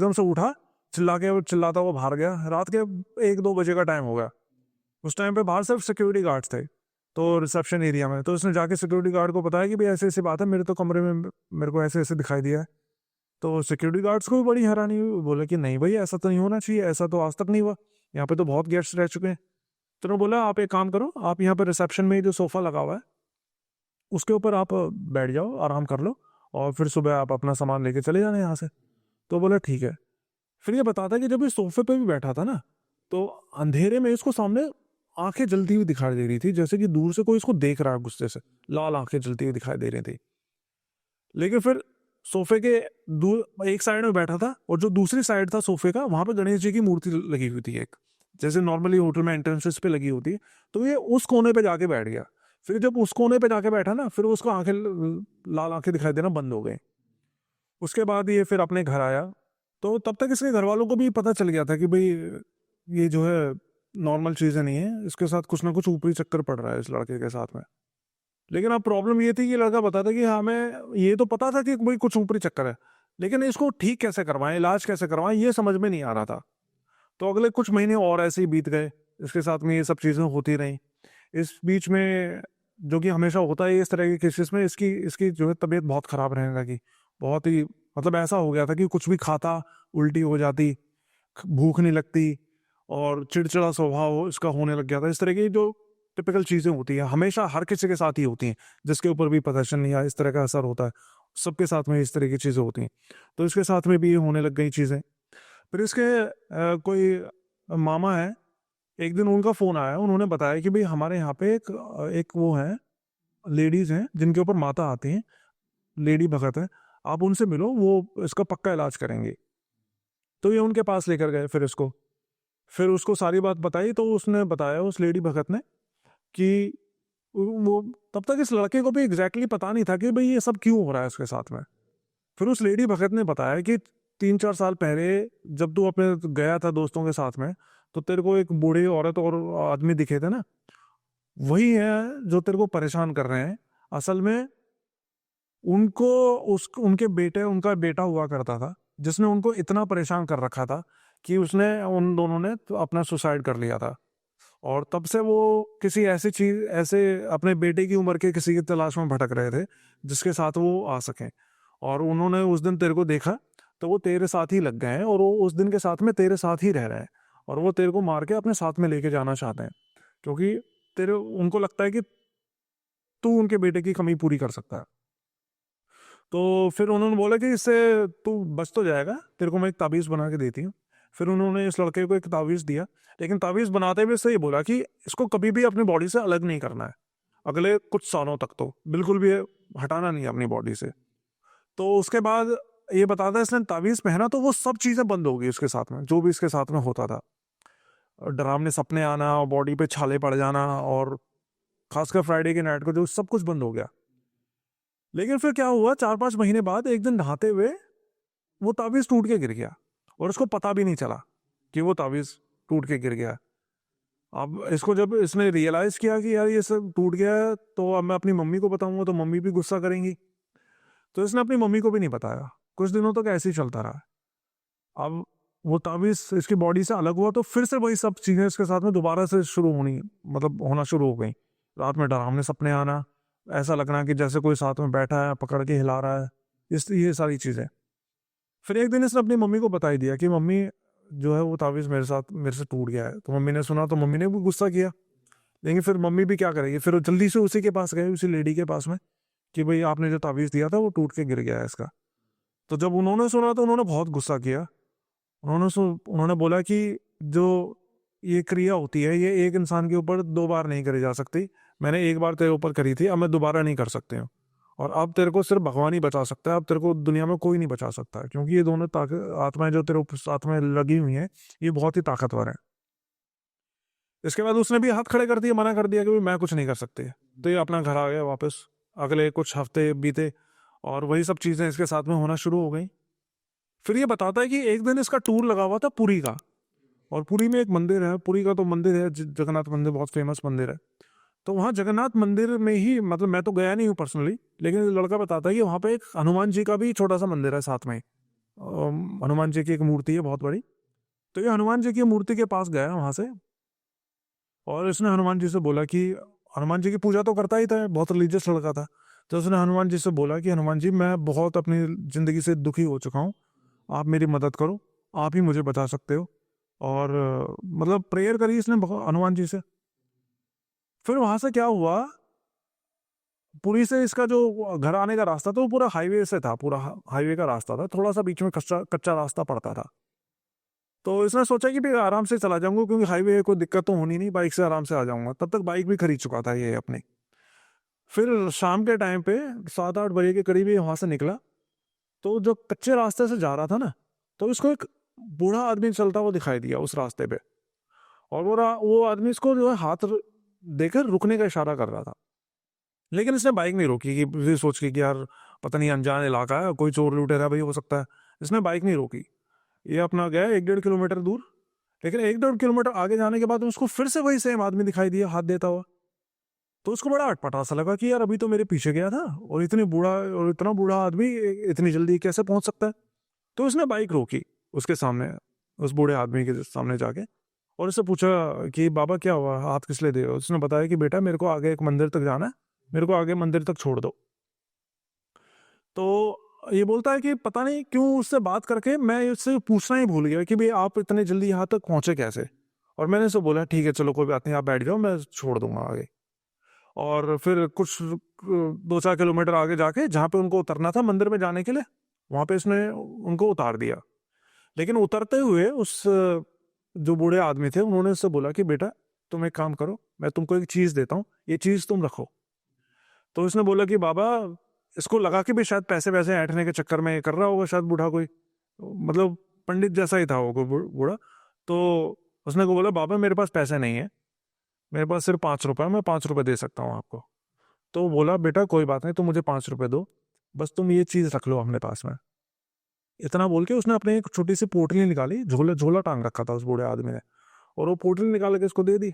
एकदम से उठा, चिल्लाता हुआ बाहर गया। रात के 1-2 बजे का टाइम हो गया। उस टाइम पे बाहर सिर्फ सिक्योरिटी गार्ड्स थे तो रिसेप्शन एरिया में। तो उसने जाके सिक्योरिटी गार्ड को बताया कि भाई ऐसी ऐसी बात है, मेरे तो कमरे में मेरे को ऐसे ऐसे दिखाई दिया है। तो सिक्योरिटी गार्ड्स को भी बड़ी हैरानी हुई, बोले कि नहीं भाई ऐसा तो नहीं होना चाहिए, ऐसा तो आज तक नहीं हुआ, यहाँ पे तो बहुत गेस्ट्स रह चुके हैं। तो उन्होंने बोला आप एक काम करो, आप यहाँ पे रिसेप्शन में जो सोफा लगा हुआ है उसके ऊपर आप बैठ जाओ, आराम कर लो, और फिर सुबह आप अपना सामान लेके चले जाना यहाँ से। तो बोला ठीक है। फिर ये बताता है कि जब ये सोफे पे भी बैठा था ना, तो अंधेरे में इसको सामने आंखें जलती हुई दिखाई दे रही थी, जैसे कि दूर से कोई इसको देख रहा है गुस्से से, लाल आंखें जलती हुई दिखाई दे रही थी। लेकिन फिर सोफे के दूर एक साइड में बैठा था, और जो दूसरी साइड था सोफे का, वहां पे गणेश जी की मूर्ति लगी हुई थी एक, जैसे नॉर्मली होटल में एंट्रेंसेस पे लगी होती है। तो ये उस कोने पे जाके बैठ गया। फिर जब उस कोने पे जाके बैठा ना, फिर उसको आंखें लाल आंखें दिखाई देना बंद हो गई। उसके बाद ये फिर अपने घर आया। तो तब तक इसके घर वालों को भी पता चल गया था कि भाई ये जो है नॉर्मल चीज़ें नहीं है, इसके साथ कुछ ना कुछ ऊपरी चक्कर पड़ रहा है इस लड़के के साथ में। लेकिन अब प्रॉब्लम ये थी कि लड़का बताता कि हमें ये तो पता था कि भाई कुछ ऊपरी चक्कर है, लेकिन इसको ठीक कैसे करवाएं, इलाज कैसे करवाएं, ये समझ में नहीं आ रहा था। तो अगले कुछ महीने और ऐसे ही बीत गए, इसके साथ में ये सब चीज़ें होती रहीं। इस बीच में जो कि हमेशा होता है इस तरह के केसेस में, इसकी इसकी जो है तबीयत बहुत खराब रहने लगी। बहुत ही मतलब ऐसा हो गया था कि कुछ भी खाता उल्टी हो जाती, भूख नहीं लगती, और चिड़चिड़ा स्वभाव इसका होने लग गया था। इस तरह की जो टिपिकल चीज़ें होती हैं, हमेशा हर किसी के साथ ही होती हैं, जिसके ऊपर भी पोजेशन या इस तरह का असर होता है, सबके साथ में इस तरह की चीज़ें होती हैं। तो इसके साथ में भी ये होने लग गई चीज़ें। फिर इसके कोई मामा है, एक दिन उनका फ़ोन आया, उन्होंने बताया कि भाई हमारे यहाँ पे एक वो है, लेडीज़ हैं जिनके ऊपर माता आती हैं, लेडी भगत है, आप उनसे मिलो, वो इसका पक्का इलाज करेंगे। तो ये उनके पास लेकर गए फिर इसको। फिर उसको सारी बात बताई, तो उसने बताया, उस लेडी भगत ने, कि वो तब तक इस लड़के को भी एग्जैक्टली पता नहीं था कि भाई ये सब क्यों हो रहा है उसके साथ में। फिर उस लेडी भगत ने बताया कि 3-4 साल पहले जब तू अपने गया था दोस्तों के साथ में, तो तेरे को एक बूढ़ी औरत और आदमी दिखे थे ना, वही है जो तेरे को परेशान कर रहे हैं। असल में उनको उनका बेटा हुआ करता था, जिसने उनको इतना परेशान कर रखा था कि उसने उन दोनों ने तो अपना सुसाइड कर लिया था। और तब से वो किसी ऐसे अपने बेटे की उम्र के किसी की तलाश में भटक रहे थे जिसके साथ वो आ सकें। और उन्होंने उस दिन तेरे को देखा, तो वो तेरे साथ ही लग गए हैं, और वो उस दिन के साथ में तेरे साथ ही रह रहे हैं, और वो तेरे को मार के अपने साथ में लेके जाना चाहते हैं, क्योंकि तेरे उनको लगता है कि तू उनके बेटे की कमी पूरी कर सकता है। तो फिर उन्होंने बोला कि इससे तू बच तो जाएगा, तेरे को मैं एक ताबीज़ बना के देती हूँ। फिर उन्होंने इस लड़के को एक ताबीज़ दिया, लेकिन ताबीज़ बनाते हुए इससे ये बोला कि इसको कभी भी अपनी बॉडी से अलग नहीं करना है, अगले कुछ सालों तक तो बिल्कुल भी हटाना नहीं है अपनी बॉडी से। तो उसके बाद ये बताता है, इसने ताबीज़ पहना तो वो सब चीज़ें बंद हो गई उसके साथ में, जो भी इसके साथ में होता था। डरावने सपने आना, बॉडी पे छाले पड़ जाना, और खासकर फ्राइडे की नाइट को जो सब कुछ बंद हो गया। लेकिन फिर क्या हुआ, 4-5 महीने बाद एक दिन नहाते हुए वो ताबीज़ टूट के गिर गया, और उसको पता भी नहीं चला कि वो ताबीज़ टूट के गिर गया। अब इसको जब इसने रियलाइज़ किया कि यार ये सब टूट गया है, तो अब मैं अपनी मम्मी को बताऊंगा तो मम्मी भी गुस्सा करेंगी, तो इसने अपनी मम्मी को भी नहीं बताया। कुछ दिनों तक ऐसे ही चलता रहा। अब वो ताबीज़ इसकी बॉडी से अलग हुआ, तो फिर से वही सब चीज़ें इसके साथ में दोबारा से शुरू होना शुरू हो गई। रात में डरावने सपने आना, ऐसा लगना कि जैसे कोई साथ में बैठा है, पकड़ के हिला रहा है, ये सारी चीज़ें। फिर एक दिन इसने अपनी मम्मी को बता ही दिया कि मम्मी जो है वो ताबीज़ मेरे से टूट गया है। तो मम्मी ने सुना, तो मम्मी ने भी गुस्सा किया। लेकिन फिर मम्मी भी क्या करेगी, फिर वो जल्दी से उसी के पास गए, उसी लेडी के पास में, कि भाई आपने जो ताबीज़ दिया था वो टूट के गिर गया है इसका। तो जब उन्होंने सुना तो उन्होंने बहुत गुस्सा किया। उन्होंने बोला कि जो ये क्रिया होती है, ये एक इंसान के ऊपर 2 बार नहीं करी जा सकती। मैंने एक बार तेरे ऊपर करी थी, अब मैं दोबारा नहीं कर सकती हूँ, और अब तेरे को सिर्फ भगवान ही बचा सकता है, अब तेरे को दुनिया में कोई नहीं बचा सकता है, क्योंकि ये दोनों आत्माएं जो तेरे साथ में लगी हुई हैं, ये बहुत ही ताकतवर हैं। इसके बाद उसने भी हाथ खड़े कर दिए, मना कर दिया कि मैं कुछ नहीं कर सकती। तो ये अपना घर आ गया वापस। अगले कुछ हफ्ते बीते, और वही सब चीज़ें इसके साथ में होना शुरू हो गई। फिर ये बताता है कि एक दिन इसका टूर लगा हुआ था पुरी का, और पुरी में एक मंदिर है, पुरी का तो मंदिर है, जगन्नाथ मंदिर बहुत फेमस मंदिर है। तो वहाँ जगन्नाथ मंदिर में ही, मतलब मैं तो गया नहीं हूँ पर्सनली, लेकिन लड़का बताता है कि वहाँ पे एक हनुमान जी का भी छोटा सा मंदिर है साथ में, हनुमान जी की एक मूर्ति है बहुत बड़ी। तो ये हनुमान जी की मूर्ति के पास गया वहां से, और इसने हनुमान जी से बोला कि हनुमान जी की पूजा तो करता ही था, बहुत रिलीजियस लड़का था। तो उसने हनुमान जी से बोला कि हनुमान जी, मैं बहुत अपनी जिंदगी से दुखी हो चुका हूँ, आप मेरी मदद करो, आप ही मुझे बचा सकते हो। और मतलब प्रेयर करी इसने हनुमान जी से। फिर वहां से क्या हुआ, पुरी से इसका जो घर आने का रास्ता था वो पूरा हाईवे से था, पूरा हाईवे का रास्ता था, थोड़ा सा बीच में कच्चा कच्चा रास्ता पड़ता था। तो इसने सोचा कि भी आराम से चला जाऊंगा, क्योंकि हाईवे है, कोई दिक्कत तो होनी नहीं, बाइक से आराम से आ जाऊंगा। तब तक बाइक भी खरीद चुका था ये अपनी। फिर शाम के टाइम पे 7-8 बजे के करीब ये वहां से निकला। तो जो कच्चे रास्ते से जा रहा था ना, तो इसको एक बूढ़ा आदमी चलता हुआ दिखाई दिया उस रास्ते पे। और वो आदमी इसको जो है हाथ देकर रुकने का इशारा कर रहा था। लेकिन इसने बाइक नहीं रोकी, कि ये सोच के कि यार पता नहीं अनजान इलाका है, कोई चोर लुटेरा भाई हो सकता है। इसने बाइक नहीं रोकी, ये अपना गया 1-1.5 किलोमीटर दूर। लेकिन 1-1.5 किलोमीटर आगे जाने के बाद उसको फिर से वही सेम आदमी दिखाई दिया हाथ देता हुआ। तो उसको बड़ा अटपटा सा लगा कि यार अभी तो मेरे पीछे गया था, और इतना बूढ़ा आदमी इतनी जल्दी कैसे पहुंच सकता है। तो उसने बाइक रोकी उसके सामने, उस बूढ़े आदमी के सामने जाके, और उससे पूछा कि बाबा क्या हुआ, हाथ किस लिए दे रहे हो। उसने बताया कि बेटा मेरे को आगे एक मंदिर तक जाना है, मेरे को आगे मंदिर तक छोड़ दो। तो ये बोलता है कि पता नहीं क्यों उससे बात करके मैं उससे पूछना ही भूल गया कि भाई आप इतने जल्दी यहाँ तक पहुंचे कैसे। और मैंने उससे बोला ठीक है चलो कोई बात नहीं, आप बैठ जाओ, मैं छोड़ दूंगा आगे। और फिर कुछ 2-4 किलोमीटर आगे जाके जहाँ पे उनको उतरना था मंदिर में जाने के लिए, वहां पे इसने उनको उतार दिया। लेकिन उतरते हुए उस जो बूढ़े आदमी थे उन्होंने उससे बोला कि बेटा तुम एक काम करो, मैं तुमको एक चीज देता हूँ, ये चीज तुम रखो। तो उसने बोला कि बाबा, इसको लगा कि भी शायद पैसे वैसे ऐंठने के चक्कर में ये कर रहा होगा शायद बूढ़ा कोई, मतलब पंडित जैसा ही था वो कोई बूढ़ा। तो उसने को बोला बाबा मेरे पास पैसे नहीं है, मेरे पास सिर्फ 5 रुपए, मैं 5 रुपए दे सकता हूँ आपको। तो वो बोला बेटा कोई बात नहीं, तुम मुझे 5 रुपए दो, बस तुम ये चीज रख लो अपने पास में। इतना बोल के उसने अपने एक छोटी सी पोटली निकाली, झोला झोला टांग रखा था उस बूढ़े आदमी ने, और वो पोटली निकाल के इसको दे दी।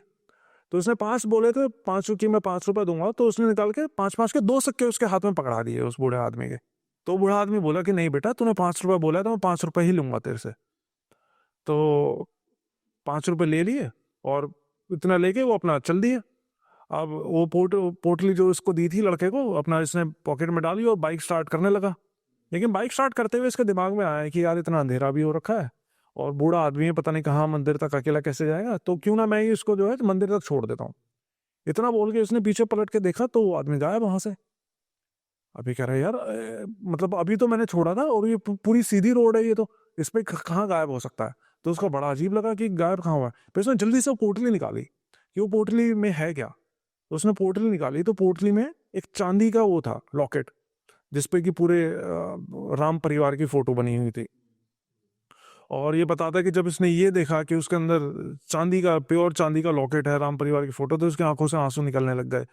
तो उसने 5 बोले थे, 5 की मैं 5 रुपए दूंगा, तो उसने निकाल के 5-5 के 2 सिक्के उसके हाथ में पकड़ा दिए उस बूढ़े आदमी के। तो बूढ़ा आदमी बोला कि नहीं बेटा तूने 5 रुपए बोला है तो मैं 5 रुपए ही लूंगा तेरे से। तो 5 रुपए ले लिए, और इतना लेके वो अपना चल दिए। अब वो पोटली जो उसको दी थी लड़के को, अपना इसने पॉकेट में डाली और बाइक स्टार्ट करने लगा। लेकिन बाइक स्टार्ट करते हुए इसके दिमाग में आया कि यार इतना अंधेरा भी हो रखा है, और बूढ़ा आदमी है, पता नहीं कहाँ मंदिर तक अकेला कैसे जाएगा, तो क्यों ना मैं ही इसको जो है मंदिर तक छोड़ देता हूँ। इतना बोल के उसने पीछे पलट के देखा तो वो आदमी गायब वहां से। अभी कह रहा है यार मतलब अभी तो मैंने छोड़ा था, और ये पूरी सीधी रोड है, ये तो इस पे कहाँ गायब हो सकता है। तो उसको बड़ा अजीब लगा कि गायब कहाँ हुआ है। फिर उसने जल्दी से पोटली निकाली कि वो पोटली में है क्या। तो उसने पोटली निकाली तो पोटली में एक चांदी का वो था लॉकेट, जिसपे कि पूरे राम परिवार की फोटो बनी हुई थी। और ये बताता है कि जब इसने ये देखा कि उसके अंदर चांदी का, प्योर चांदी का लॉकेट है, राम परिवार की फोटो, तो उसकी आंखों से आंसू निकलने लग गए।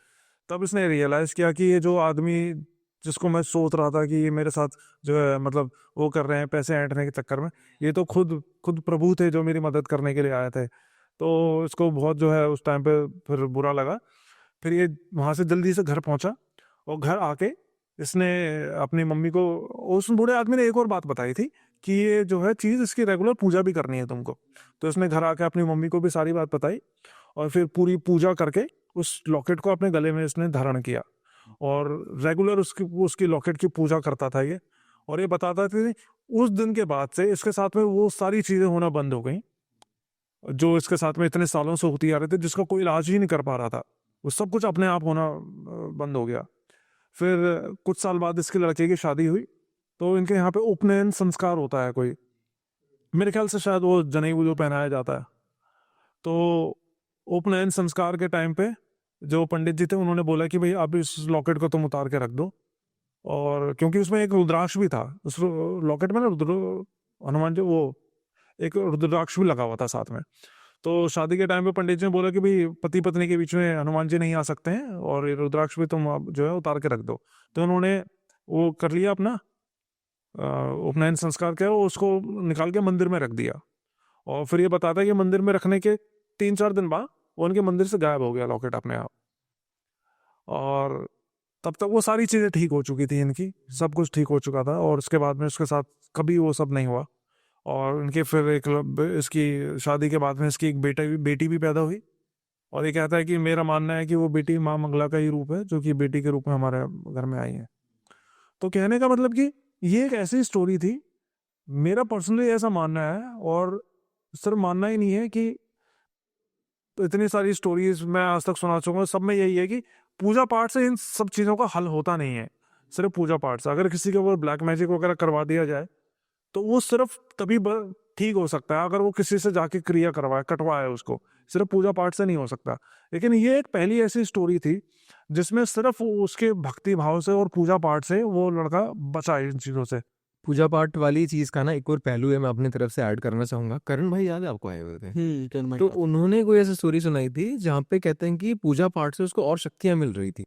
तब इसने रियलाइज किया कि ये जो आदमी जिसको मैं सोच रहा था कि ये मेरे साथ जो है मतलब वो कर रहे हैं पैसे ऐंठने के चक्कर में, ये तो खुद खुद प्रभु थे जो मेरी मदद करने के लिए आए थे। तो इसको बहुत जो है उस टाइम पे फिर बुरा लगा। फिर ये वहां से जल्दी से घर पहुंचा, और घर आके इसने अपनी मम्मी को, उस बूढ़े आदमी ने एक और बात बताई थी कि ये जो है चीज इसकी रेगुलर पूजा भी करनी है तुमको। तो इसने घर आके अपनी मम्मी को भी सारी बात बताई, और फिर पूरी पूजा करके उस लॉकेट को अपने गले में इसने धारण किया, और रेगुलर उसकी उसकी लॉकेट की पूजा करता था ये। और ये बताता था कि उस दिन के बाद से इसके साथ में वो सारी चीजें होना बंद हो गई जो इसके साथ में इतने सालों से होती आ रही थी, जिसका कोई इलाज ही नहीं कर पा रहा था। वो सब कुछ अपने आप होना बंद हो गया। फिर कुछ साल बाद इसके लड़के की शादी हुई, तो इनके यहाँ पे उपनयन संस्कार होता है कोई, मेरे ख्याल से शायद वो जनेऊ जो पहनाया जाता है। तो उपनयन संस्कार के टाइम पे जो पंडित जी थे उन्होंने बोला कि भाई अब इस लॉकेट को तुम उतार के रख दो। और क्योंकि उसमें एक रुद्राक्ष भी था उस लॉकेट में ना, रुद्र हनुमान जी वो एक रुद्राक्ष भी लगा हुआ था साथ में। तो शादी के टाइम पे पंडित जी ने बोला कि भाई पति पत्नी के बीच में हनुमान जी नहीं आ सकते हैं, और ये रुद्राक्ष भी तुम अब जो है उतार के रख दो। तो उन्होंने वो कर लिया अपना उपनयन संस्कार किया, वो उसको निकाल के मंदिर में रख दिया। और फिर ये बताता है कि मंदिर में रखने के 3-4 दिन बाद वो उनके मंदिर से गायब हो गया लॉकेट अपने आप। और तब तक वो सारी चीजें ठीक हो चुकी थी, इनकी सब कुछ ठीक हो चुका था। और उसके बाद में उसके साथ कभी वो सब नहीं हुआ। और उनके फिर इसकी शादी के बाद में इसकी एक बेटी भी पैदा हुई। और ये कहता है कि मेरा मानना है कि वो बेटी माँ मंगला का ही रूप है, जो कि बेटी के रूप में हमारे घर में आई है। तो कहने का मतलब कि ये एक ऐसी स्टोरी थी, मेरा पर्सनली ऐसा मानना है। और सिर्फ मानना ही नहीं है कि तो इतनी सारी स्टोरीज मैं आज तक सुना चुका हूँ, सब में यही है कि पूजा पाठ से इन सब चीज़ों का हल होता नहीं है। सिर्फ पूजा पाठ से अगर किसी के ऊपर ब्लैक मैजिक वगैरह करवा दिया जाए तो वो सिर्फ तभी ठीक हो सकता है अगर वो किसी से जाके क्रिया करवाए, कटवाए उसको। सिर्फ पूजा पाठ से नहीं हो सकता। लेकिन ये एक पहली ऐसी स्टोरी थी जिसमें सिर्फ उसके भक्ति भाव से और पूजा पाठ से वो लड़का बचा इन चीज़ों से। पूजा पाठ वाली चीज का ना एक और पहलू है, मैं अपनी तरफ से ऐड करना चाहूंगा। करण भाई याद है आपको आए हुए थे, तो उन्होंने कोई ऐसी स्टोरी सुनाई थी जहाँ पे कहते हैं कि पूजा पाठ से उसको और शक्तियां मिल रही थी।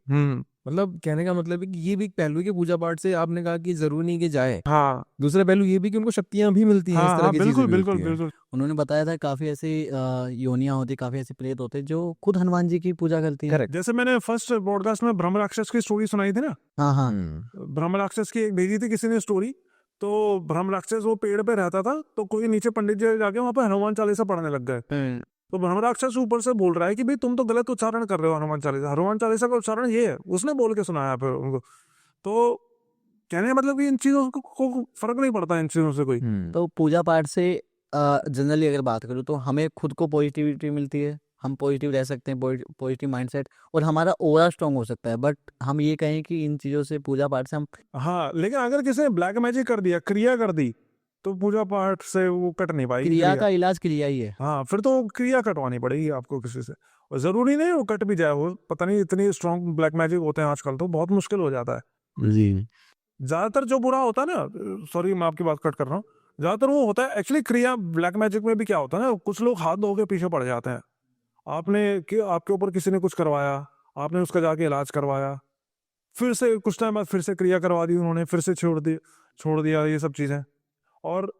मतलब कहने का मतलब है कि ये भी एक पहलू है कि पूजा पाठ से आपने कहा कि जरूरी नहीं कि जाए, हाँ दूसरा पहलू ये भी कि उनको शक्तियां भी मिलती हैं, इस हाँ तरह हाँ, की बिल्कुल चीजें भी बिल्कुल होती हैं। बिल्कुल। उन्होंने बताया था काफी ऐसी योनियां होती, काफी ऐसे प्रेत होते जो खुद हनुमान जी की पूजा करती हैं। करेक्ट। जैसे मैंने फर्स्ट पॉडकास्ट में ब्रह्म राक्षस की स्टोरी सुनाई थी ना, हाँ हाँ ब्रह्म राक्षस की एक भेजी थी किसी ने स्टोरी। तो ब्रह्म राक्षस वो पेड़ पे रहता था, तो कोई नीचे पंडित जी जाके वहां पे हनुमान चालीसा पढ़ने लग गए। तो ब्रह्म राक्षस ऊपर से बोल रहा है कि भाई तुम तो गलत उच्चारण कर रहे हो हनुमान चालीसा, हनुमान चालीसा का उच्चारण ये है। उसने बोल के सुनाया फिर उनको। तो कहने का मतलब कि इन चीजों को फर्क नहीं पड़ता इन चीजों से कोई। तो पूजा पाठ से जनरली अगर बात करूँ तो हमें खुद को पॉजिटिविटी मिलती है, हम पॉजिटिव रह सकते हैं, पॉजिटिव माइंडसेट, और हमारा ओवरऑल स्ट्रांग हो सकता है। बट हम ये कहें कि इन चीज़ों से, पूजा पाठ से हम हाँ, लेकिन अगर किसी ने ब्लैक मैजिक कर दिया, क्रिया कर दी, तो पूजा पाठ से वो कट नहीं पाएगी क्रिया का इलाज क्रिया ही है। हाँ, फिर तो क्रिया कटवानी पड़ेगी आपको किसी से। और जरूरी नहीं वो कट भी जाए, वो पता नहीं इतनी स्ट्रॉन्ग ब्लैक मैजिक होते हैं आजकल, तो बहुत मुश्किल हो जाता है जी। ज्यादातर जो बुरा होता है ना, सॉरी मैं आपकी बात कट कर रहा हूँ, ज्यादातर वो होता है एक्चुअली क्रिया। ब्लैक मैजिक में भी क्या होता है ना, कुछ लोग हाथ धो के पीछे पड़ जाते हैं। आपके ऊपर किसी ने कुछ करवाया, आपने उसका जाके इलाज करवाया, फिर से कुछ टाइम बाद फिर से क्रिया करवा दी उन्होंने, फिर से छोड़ दिया ये सब चीजें। और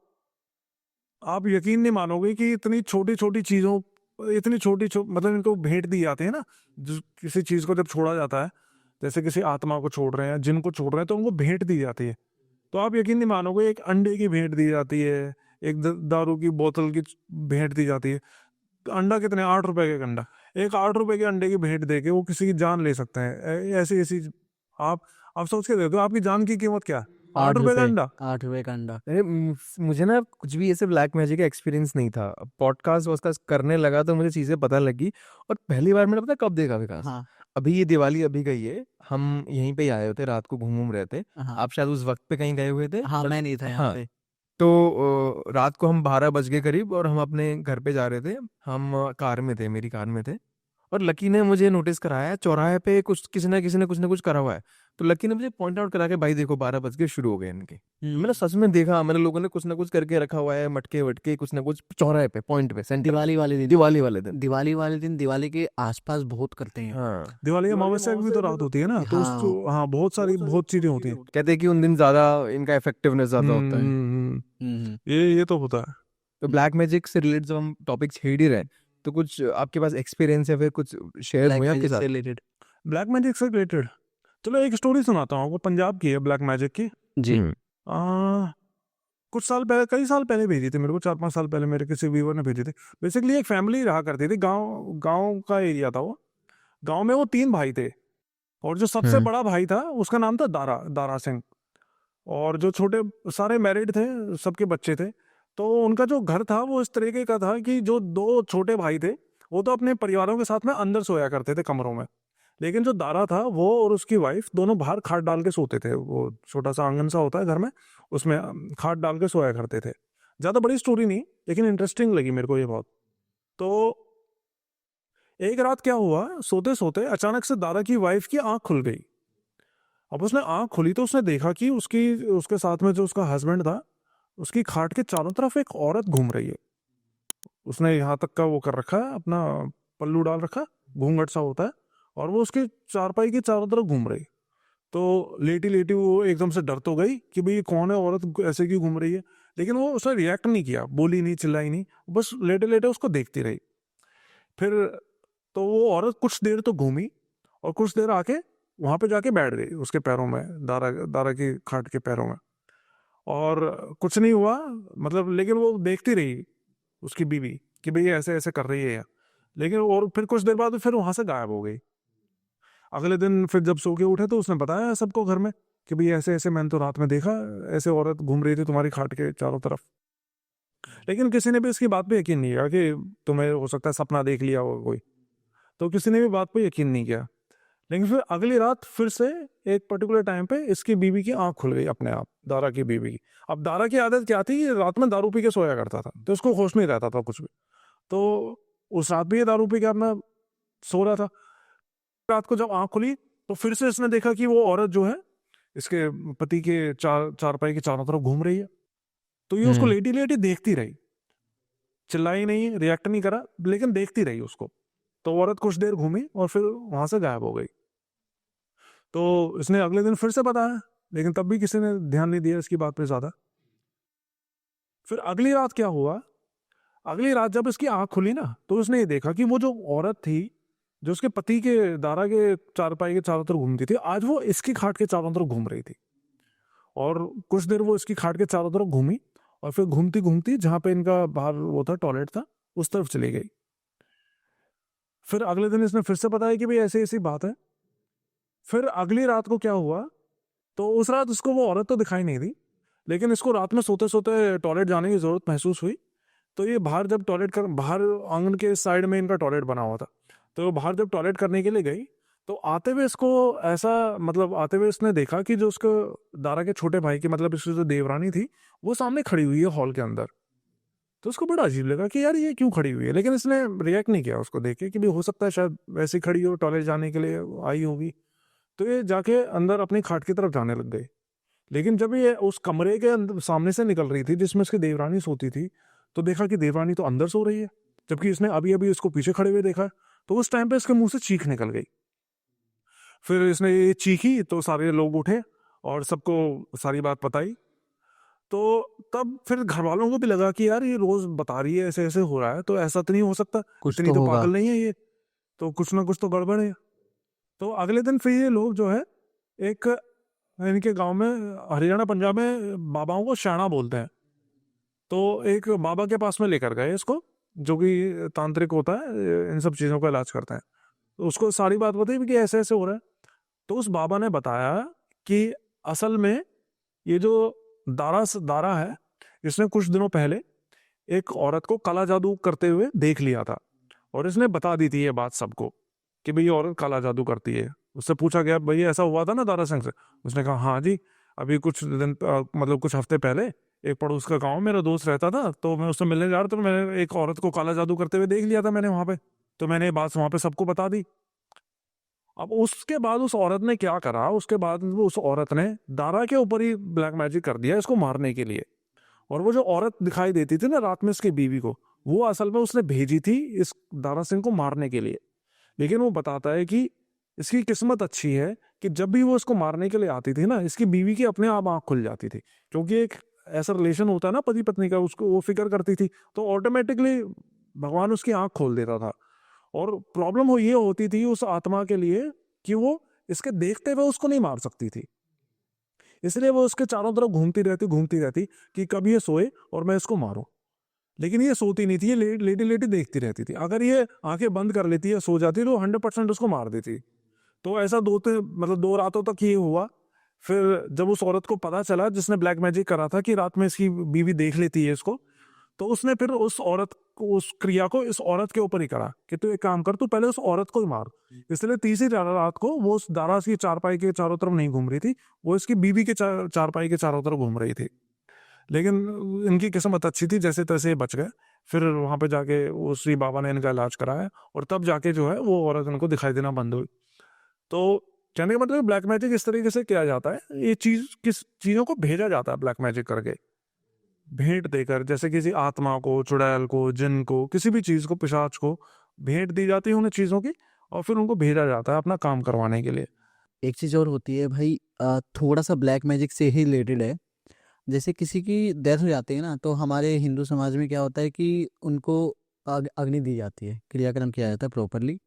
आप यकीन नहीं मानोगे कि इतनी छोटी छोटी चीजों, मतलब इनको भेंट दी जाती है ना। किसी चीज को जब छोड़ा जाता है, जैसे किसी आत्मा को छोड़ रहे हैं, जिन को छोड़ रहे हैं, तो उनको भेंट दी जाती है। तो आप यकीन नहीं मानोगे, एक अंडे की भेंट दी जाती है, एक दारू की बोतल की भेंट दी जाती है। अंडा कितने, 8 रुपए का एक अंडा। एक 8 रुपए के अंडे की भेंट देके वो किसी की जान ले सकते हैं। ऐसी ऐसी आप सोच के देखो, आपकी जान की कीमत क्या है? 8 रुपए का अंडा। 8 रुपए का अंडा। अरे मुझे ना कुछ भी ऐसे ब्लैक मैजिक का एक्सपीरियंस नहीं था। पॉडकास्ट वॉडकास्ट करने लगा तो मुझे चीज़ें पता लगी। और पहली बार मैंने पता कब देखा विकास, हाँ अभी ये दिवाली अभी गई है, हम यहीं पे ही आए होते, रात को घूम रहे थे। हाँ आप शायद उस वक्त पे कहीं गए हुए थे। हाँ, मैं नहीं था यहाँ हाँ, पे। तो रात को हम 12 बज गए करीब, और हम अपने घर पे जा रहे थे। हम कार में थे, मेरी कार में थे। और लकी ने मुझे नोटिस कराया चौराहे पे कुछ किसी ने कुछ ना कुछ करा हुआ है। तो लकी ने मुझे पॉइंट आउट करा के, भाई देखो 12 बज के शुरू हो गए इनके। मैंने सच में देखा, मैंने लोगों ने कुछ ना कुछ करके रखा हुआ है, मटके वटके कुछ ना कुछ चौराहे पे, पॉइंट पे, सेंटर। दिवाली वाले दिन, दिवाली वाले दिन, दिवाली के आसपास बहुत करते हैं। हाँ, दिवाली अमावस्या की भी तो रात होती है ना, तो हाँ बहुत चीजें होती हैं। कहते हैं कि उन दिन ज्यादा इनका इफेक्टिवनेस ज्यादा होता है। ये तो होता है। तो ब्लैक मैजिक से रिलेटेड जब हम टॉपिक छेड़ ही रहे हैं, तो कुछ आपके पास एक्सपीरियंस या फिर कुछ शेयर हुए आपके साथ रिलेटेड? ब्लैक मैजिक से रिलेटेड चलो एक स्टोरी सुनाता हूँ, वो पंजाब की है ब्लैक मैजिक की। जी। कुछ साल पहले, कई साल पहले भेजी थी मेरे को, 4-5 साल पहले मेरे किसी व्यूअर ने भेजी थी। बेसिकली एक फैमिली रहा करती थी, गांव का एरिया था वो। गांव में वो 3 भाई थे, और जो सबसे बड़ा भाई था उसका नाम था दारा सिंह। और जो छोटे, सारे मैरिड थे, सबके बच्चे थे। तो उनका जो घर था वो इस तरीके का था कि जो 2 छोटे भाई थे वो तो अपने परिवारों के साथ में अंदर सोया करते थे कमरों में। लेकिन जो दारा था वो और उसकी वाइफ दोनों बाहर खाट डाल के सोते थे। वो छोटा सा आंगन सा होता है घर में, उसमें खाट डाल के सोया करते थे। ज़्यादा बड़ी स्टोरी नहीं, लेकिन इंटरेस्टिंग लगी मेरे को ये बहुत। तो एक रात क्या हुआ, सोते सोते अचानक से दारा की वाइफ की आंख खुल गई। अब उसने आंख खुली तो उसने देखा कि उसके साथ में जो उसका हस्बैंड था, उसकी खाट के चारों तरफ एक औरत घूम रही है। उसने यहाँ तक का वो कर रखा है, अपना पल्लू डाल रखा, घूंघट सा होता है, और वो उसके चारपाई के चारों तरफ घूम रही। तो लेटी लेटी वो एकदम से डर तो गई कि भाई ये कौन है, औरत ऐसे क्यों घूम रही है। लेकिन वो उसने रिएक्ट नहीं किया, बोली नहीं, चिल्लाई नहीं, बस लेटे लेटे उसको देखती रही। फिर तो वो औरत कुछ देर तो घूमी, और कुछ देर आके वहां पे जाके बैठ गई उसके पैरों में, दारा की खाट के पैरों में। और कुछ नहीं हुआ, मतलब लेकिन वो देखती रही उसकी बीवी कि भाई ऐसे ऐसे कर रही है, लेकिन और फिर कुछ देर बाद फिर वहां से गायब हो गई। अगले दिन फिर जब सो के उठे तो उसने बताया सबको घर में कि भाई ऐसे ऐसे मैंने तो रात में देखा, ऐसे औरत घूम रही थी तुम्हारी खाट के चारों तरफ। लेकिन किसी ने भी इसकी बात पे यकीन नहीं किया कि तुम्हें हो सकता है सपना देख लिया हो कोई, तो किसी ने भी बात पे यकीन नहीं किया। लेकिन फिर अगली रात फिर से एक पर्टिकुलर टाइम पे इसकी बीवी की आंख खुल गई अपने आप, दारा की बीवी की। अब दारा की आदत क्या थी, ये रात में दारू पी के सोया करता था, तो उसको होश नहीं रहता था कुछ भी। तो उस रात भी ये दारू पी के अपना सो रहा था। रात को जब आंख खुली तो फिर से इसने देखा कि वो औरत जो है इसके पति के चारपाई के चारों तरफ घूम रही है। तो ये उसको लेटी लेटी देखती रही, चिल्लाई नहीं, रिएक्ट नहीं करा, लेकिन देखती रही उसको। तो औरत कुछ देर घूमी और फिर वहां से गायब हो गई। तो इसने अगले दिन फिर से बताया, लेकिन तब भी किसी ने ध्यान नहीं दिया इसकी बात पे ज्यादा। फिर अगली रात क्या हुआ, अगली रात जब इसकी आंख खुली ना तो उसने ये देखा कि वो जो औरत थी जो उसके पति के दारा के चारपाई के चारों तरफ घूमती थी, आज वो इसकी खाट के चारों तरफ घूम रही थी। और कुछ देर वो इसकी खाट के चारों तरफ घूमी और फिर घूमती घूमती जहां पे इनका बाहर वो था टॉयलेट था उस तरफ चली गई। फिर अगले दिन इसने फिर से बताया कि भाई ऐसी ऐसी बात है। फिर अगली रात को क्या हुआ, तो उस रात उसको वो औरत तो दिखाई नहीं दी, लेकिन इसको रात में सोते सोते टॉयलेट जाने की जरूरत महसूस हुई। तो ये बाहर जब टॉयलेट कर, बाहर आंगन के साइड में इनका टॉयलेट बना हुआ था, तो वो बाहर जब टॉयलेट करने के लिए गई तो आते हुए इसको ऐसा, मतलब आते हुए इसने देखा कि जो उसको दारा के छोटे भाई की, मतलब इसकी जो देवरानी थी, वो सामने खड़ी हुई है हॉल के अंदर। तो उसको बड़ा अजीब लगा कि यार ये क्यों खड़ी हुई है, लेकिन इसने रिएक्ट नहीं किया उसको देख के कि भाई हो सकता है शायद वैसे खड़ी हो, टॉयलेट जाने के लिए आई होगी। तो ये जाके अंदर अपनी खाट की तरफ जाने लग गई। लेकिन जब ये उस कमरे के अंदर सामने से निकल रही थी जिसमें उसकी देवरानी सोती थी, तो देखा कि देवरानी तो अंदर सो रही है, जबकि इसने अभी अभी उसको पीछे खड़े हुए देखा। तो उस टाइम पे इसके मुंह से चीख निकल गई। फिर इसने ये चीखी तो सारे लोग उठे और सबको सारी बात बताई। तो तब फिर घर वालों को भी लगा कि यार ये रोज बता रही है ऐसे ऐसे हो रहा है, तो ऐसा तो नहीं हो सकता, कुछ इतनी तो तो होगा। पागल नहीं है ये, तो कुछ ना कुछ तो गड़बड़ है। तो अगले दिन फिर ये लोग जो है एक, इनके गांव में हरियाणा पंजाब में बाबाओं को शाना बोलते हैं, तो एक बाबा के पास में लेकर गए इसको, जो कि तांत्रिक होता है, इन सब चीज़ों का इलाज करता है। तो उसको सारी बात बताई कि ऐसे ऐसे हो रहा है। तो उस बाबा ने बताया कि असल में ये जो दारा है, इसने कुछ दिनों पहले एक औरत को काला जादू करते हुए देख लिया था, और इसने बता दी थी ये बात सबको कि भाई ये औरत काला जादू करती है। उससे पूछा गया भाई ऐसा हुआ था ना दारा सिंह से, उसने कहा हाँ जी, अभी कुछ दिन मतलब कुछ हफ्ते पहले एक पड़ोस का गांव मेरा दोस्त रहता था, तो मैं उससे मिलने जा रहा था, तो मैंने एक औरत को काला जादू करते हुए देख लिया था मैंने वहां पे, तो मैंने ये बात वहां पे सबको बता दी। अब उसके बाद उस औरत ने क्या करा, उसके बाद उस औरत ने दारा के ऊपर ही ब्लैक मैजिक कर दिया इसको मारने के लिए। और वो जो औरत दिखाई देती थी ना रात में इसकी बीवी को, वो असल में उसने भेजी थी इस दारा सिंह को मारने के लिए। लेकिन वो बताता है कि इसकी किस्मत अच्छी है कि जब भी वो इसको मारने के लिए आती थी ना, इसकी बीवी की अपने आप आंख खुल जाती थी, क्योंकि एक ऐसा रिलेशन होता है ना पति पत्नी का, उसको वो फिक्र करती थी, तो ऑटोमेटिकली भगवान उसकी आंख खोल देता था। और प्रॉब्लम हो ये होती थी उस आत्मा के लिए कि वो इसके देखते हुए उसको नहीं मार सकती थी, इसलिए वो उसके चारों तरफ घूमती रहती कि कब ये सोए और मैं इसको मारूं। लेकिन ये सोती नहीं थी, ये लेटी लेटी देखती रहती थी। अगर ये आंखें बंद कर लेती है, सो जाती, तो 100% उसको मार देती। तो ऐसा मतलब 2 रातों तक ये हुआ। फिर जब उस औरत को पता चला जिसने ब्लैक मैजिक करा था कि रात में इसकी बीवी देख लेती है इसको, तो उसने फिर उस औरत को, उस क्रिया को इस औरत के ऊपर ही करा कि तू एक काम कर, तू पहले उस औरत को ही मार। इसलिए तीसरी रात को वो उस दारा की चारपाई के चारों तरफ नहीं घूम रही थी, वो इसकी बीवी के चारपाई के चारों तरफ घूम रही थी। लेकिन इनकी किस्मत अच्छी थी, जैसे तैसे बच गए। फिर वहां पे जाके उसी बाबा ने इनका इलाज कराया, और तब जाके जो है वो औरत इनको दिखाई देना बंद हुई। तो कहने का मतलब ब्लैक मैजिक इस तरीके से किया जाता है, ये चीज किस चीजों को भेजा जाता है ब्लैक मैजिक करके, भेंट देकर, जैसे किसी आत्मा को, चुड़ैल को, जिन को, किसी भी चीज को, पिशाच को भेंट दी जाती है उन चीजों की, और फिर उनको भेजा जाता है अपना काम करवाने के लिए। एक चीज़ और होती है भाई, थोड़ा सा ब्लैक मैजिक से ही रिलेटेड है। जैसे किसी की डेथ हो जाती है ना, तो हमारे हिंदू समाज में क्या होता है कि उनको अग्नि दी जाती है, क्रियाक्रम किया जाता है प्रॉपरली।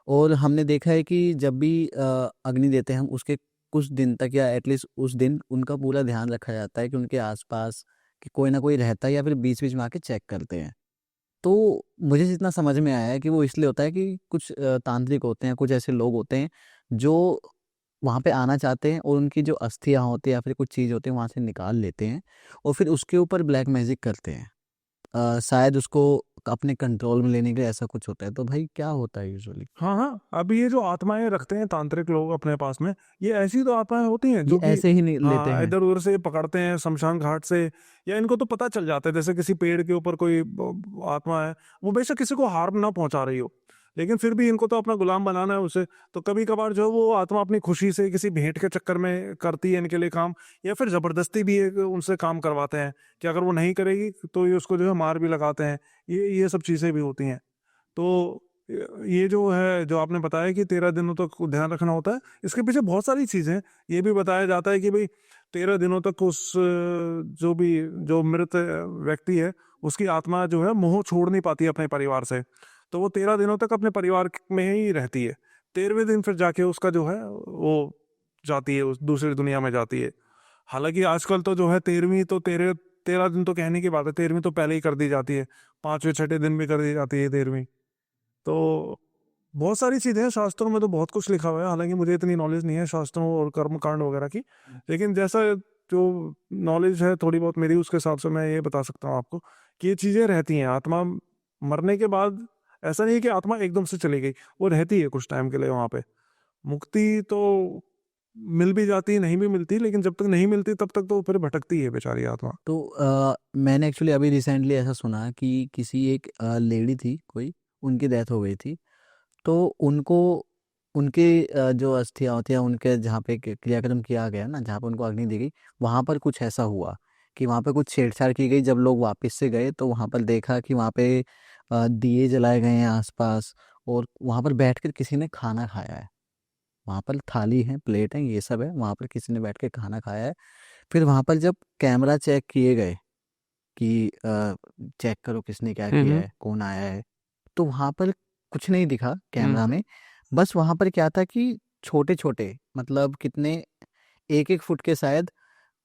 और हमने देखा है कि जब भी अग्नि देते हैं हम, उसके कुछ दिन तक या एटलीस्ट उस दिन उनका पूरा ध्यान रखा जाता है कि उनके आसपास कि कोई ना कोई रहता है या फिर बीच बीच में आके चेक करते हैं। तो मुझे जितना समझ में आया है कि वो इसलिए होता है कि कुछ तांत्रिक होते हैं, कुछ ऐसे लोग होते हैं जो वहाँ पे आना चाहते हैं और उनकी जो अस्थियाँ होती है या फिर कुछ चीज़ होती है वहाँ से निकाल लेते हैं और फिर उसके ऊपर ब्लैक मैजिक करते हैं। शायद उसको अपने कंट्रोल में लेने के लिए ऐसा कुछ होता है। तो भाई क्या होता है यूजुअली? हाँ हाँ, अभी ये जो आत्माएं रखते हैं तांत्रिक लोग अपने पास में, ये ऐसी तो आत्माएं होती हैं ये जो कि ऐसे ही नहीं लेते हाँ हैं। इधर उधर से पकड़ते हैं शमशान घाट से, या इनको तो पता चल जाता है जैसे किसी पेड़ के ऊपर कोई आत्मा है, वो बेशक किसी को हार्म ना पहुंचा रही हो, लेकिन फिर भी इनको तो अपना गुलाम बनाना है उसे। तो कभी कभार जो है वो आत्मा अपनी खुशी से किसी भेंट के चक्कर में करती है इनके लिए काम, या फिर जबरदस्ती भी उनसे काम करवाते हैं कि अगर वो नहीं करेगी तो ये उसको जो है मार भी लगाते हैं। ये सब चीज़ें भी होती हैं। तो ये जो है जो आपने बताया कि 13 दिनों तक ध्यान रखना होता है, इसके पीछे बहुत सारी चीज़ें हैं। ये भी बताया जाता है कि भाई 13 दिनों तक उस जो मृत व्यक्ति है उसकी आत्मा जो है मोह छोड़ नहीं पाती अपने परिवार से, तो वो 13 दिनों तक अपने परिवार में ही रहती है। 13वें दिन फिर जाके उसका जो है वो जाती है, उस दूसरी दुनिया में जाती है। हालांकि आजकल तो जो है 13वीं तो 13 दिन तो कहने की बात है, 13वीं तो पहले ही कर दी जाती है, 5वें 6ठे दिन भी कर दी जाती है 13वीं। तो बहुत सारी चीज़ें हैं, शास्त्रों में तो बहुत कुछ लिखा हुआ है, हालांकि मुझे इतनी नॉलेज नहीं है शास्त्रों और कर्म कांड वगैरह की, लेकिन जैसा जो नॉलेज है थोड़ी बहुत मेरी, उसके हिसाब से मैं ये बता सकता हूँ आपको कि ये चीज़ें रहती हैं। आत्मा मरने के बाद ऐसा नहीं है कि आत्मा एकदम से चली गई, वो रहती है कुछ टाइम के लिए वहाँ पे। मुक्ति तो मिल भी जाती है, नहीं भी मिलती, लेकिन जब तक नहीं मिलती तब तक तो फिर भटकती है बेचारी आत्मा। तो मैंने एक्चुअली अभी रिसेंटली ऐसा सुना कि किसी एक लेडी थी कोई, उनकी डेथ हो गई थी। तो उनको उनके जो अस्थियाँ होती हैं उनके जहाँ पे क्रियाक्रम किया गया ना, जहाँ पे उनको अग्नि दी गई, वहाँ पर कुछ ऐसा हुआ कि वहाँ पे कुछ छेड़छाड़ की गई। जब लोग वापस से गए तो वहाँ पर देखा कि वहाँ पे दिए जलाए गए हैं आसपास, और वहाँ पर बैठकर किसी ने खाना खाया है। वहाँ पर थाली है, प्लेट है, ये सब है, वहाँ पर किसी ने बैठ के खाना खाया है। फिर वहाँ पर जब कैमरा चेक किए गए कि चेक करो किसने क्या किया है, कौन आया है, तो वहाँ पर कुछ नहीं दिखा कैमरा में। बस वहाँ पर क्या था कि छोटे छोटे, मतलब कितने, 1-1 फुट के शायद